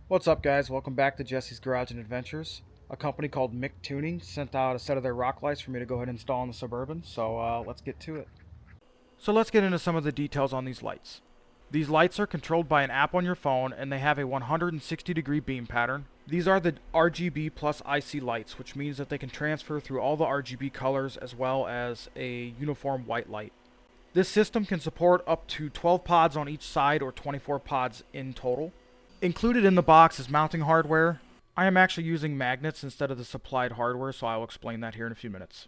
What's up, guys? Welcome back to Jesse's Garage and Adventures. A company called mictuning sent out a set of their rock lights for me to go ahead and install in the Suburban, so let's get to it. So let's get into some of the details on these lights. These lights are controlled by an app on your phone, and they have a 160-degree beam pattern. These are the RGB plus IC lights, which means that they can transfer through all the RGB colors as well as a uniform white light. This system can support up to 12 pods on each side or 24 pods in total. Included in the box is mounting hardware. I am actually using magnets instead of the supplied hardware, so I will explain that here in a few minutes.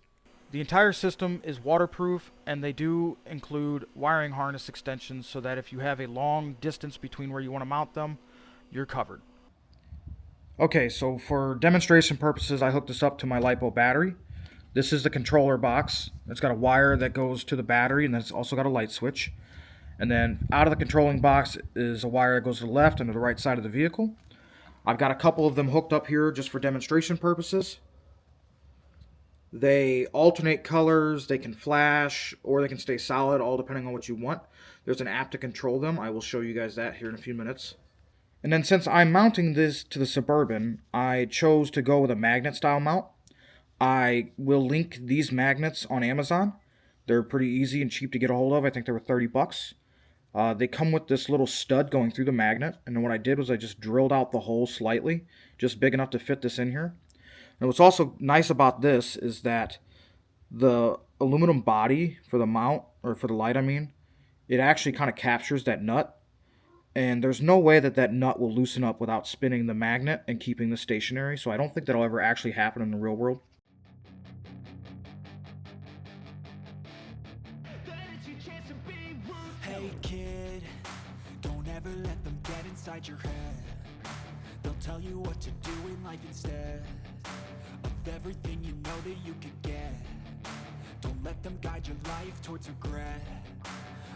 The entire system is waterproof, and they do include wiring harness extensions so that if you have a long distance between where you want to mount them, you're covered. Okay, so for demonstration purposes, I hooked this up to my LiPo battery. This is the controller box. It's got a wire that goes to the battery, and then it's also got a light switch. And then out of the controlling box is a wire that goes to the left and to the right side of the vehicle. I've got a couple of them hooked up here just for demonstration purposes. They alternate colors, they can flash, or they can stay solid, all depending on what you want. There's an app to control them. I will show you guys that here in a few minutes. And then since I'm mounting this to the Suburban, I chose to go with a magnet style mount. I will link these magnets on Amazon. They're pretty easy and cheap to get a hold of. I think they were 30 bucks. They come with this little stud going through the magnet, and then what I did was I just drilled out the hole slightly, just big enough to fit this in here. And what's also nice about this is that the aluminum body for the mount, or for the light I mean, it actually kind of captures that nut, and there's no way that that nut will loosen up without spinning the magnet and keeping this stationary, so I don't think that'll ever actually happen in the real world. Hey kid, don't ever let them get inside your head. They'll tell you what to do in life instead of everything you know that you could get. Don't let them guide your life towards regret.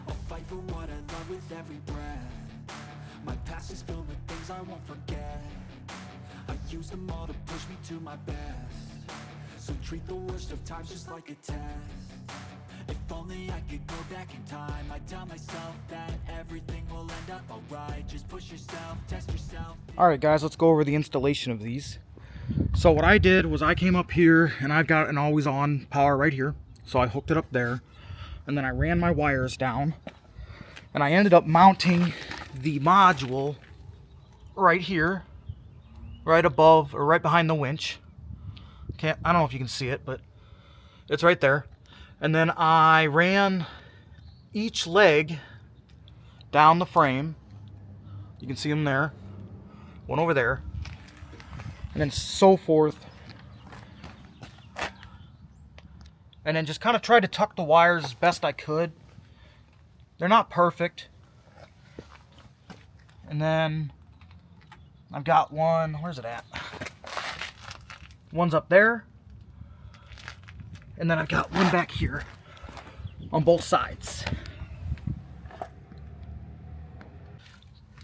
I'll fight for what I love with every breath. My past is filled with things I won't forget. I use them all to push me to my best. So treat the worst of times just like a test. If only I could go back in time, I'd tell myself that everything will end up alright. Just push yourself, test yourself. Alright guys, let's go over the installation of these. So what I did was I came up here, and I've got an always on power right here. So I hooked it up there, and then I ran my wires down, and I ended up mounting the module right here, right above, or right behind the winch. I don't know if you can see it, but it's right there. And then I ran each leg down the frame. You can see them there. One over there. And then so forth. And then just kind of tried to tuck the wires as best I could. They're not perfect. And then I've got one, where's it at? One's up there. And then I've got one back here on both sides.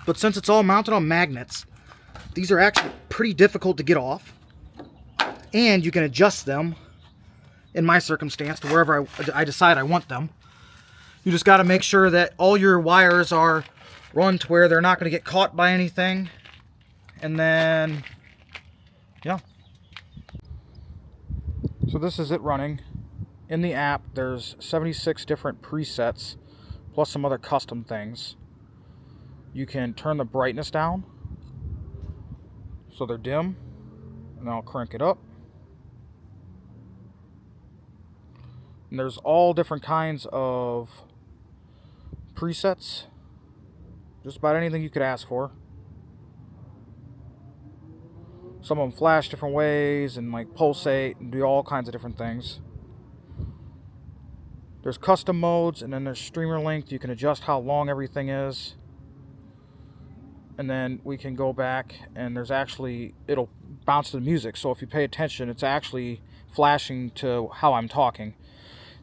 But since it's all mounted on magnets, these are actually pretty difficult to get off. And you can adjust them, in my circumstance, to wherever I decide I want them. You just got to make sure that all your wires are run to where they're not going to get caught by anything. And then, yeah. So this is it running. In the app, there's 76 different presets, plus some other custom things. You can turn the brightness down, so they're dim, and I'll crank it up. And there's all different kinds of presets, just about anything you could ask for. Some of them flash different ways and like pulsate and do all kinds of different things. There's custom modes, and then there's streamer length. You can adjust how long everything is. And then we can go back, and there's actually, it'll bounce to the music. So if you pay attention, it's actually flashing to how I'm talking.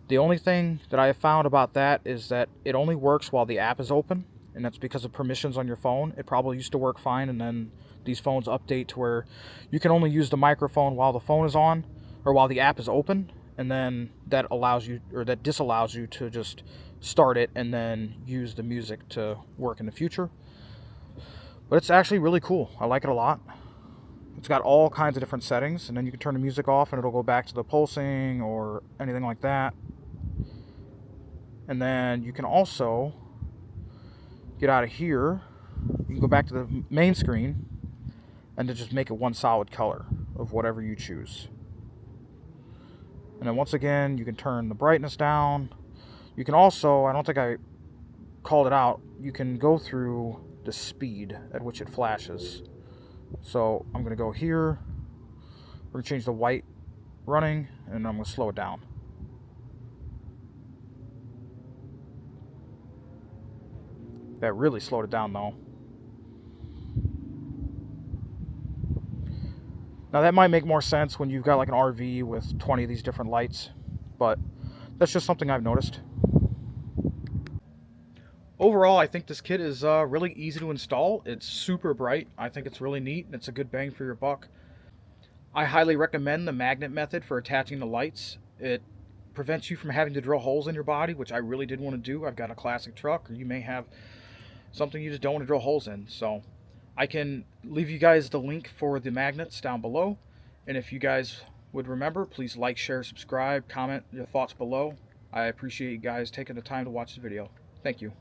The only thing that I have found about that is that it only works while the app is open, and that's because of permissions on your phone. It probably used to work fine, and then these phones update to where you can only use the microphone while the phone is on, or while the app is open, and then that allows you, or that disallows you to just start it and then use the music to work in the future. But it's actually really cool. I like it a lot. It's got all kinds of different settings, and then you can turn the music off and it'll go back to the pulsing or anything like that. And then you can also get out of here. You can go back to the main screen and then just make it one solid color of whatever you choose. And then once again, you can turn the brightness down. You can also, I don't think I called it out, you can go through the speed at which it flashes. So I'm going to go here. We're going to change the white running, and I'm going to slow it down. That really slowed it down though. Now that might make more sense when you've got like an RV with 20 of these different lights, but that's just something I've noticed. Overall, I think this kit is really easy to install. It's super bright. I think it's really neat, and it's a good bang for your buck. I highly recommend the magnet method for attaching the lights. It prevents you from having to drill holes in your body, which I really did want to do. I've got a classic truck, or you may have something you just don't want to drill holes in. So I can leave you guys the link for the magnets down below. And if you guys would remember, please like, share, subscribe, comment your thoughts below. I appreciate you guys taking the time to watch the video. Thank you.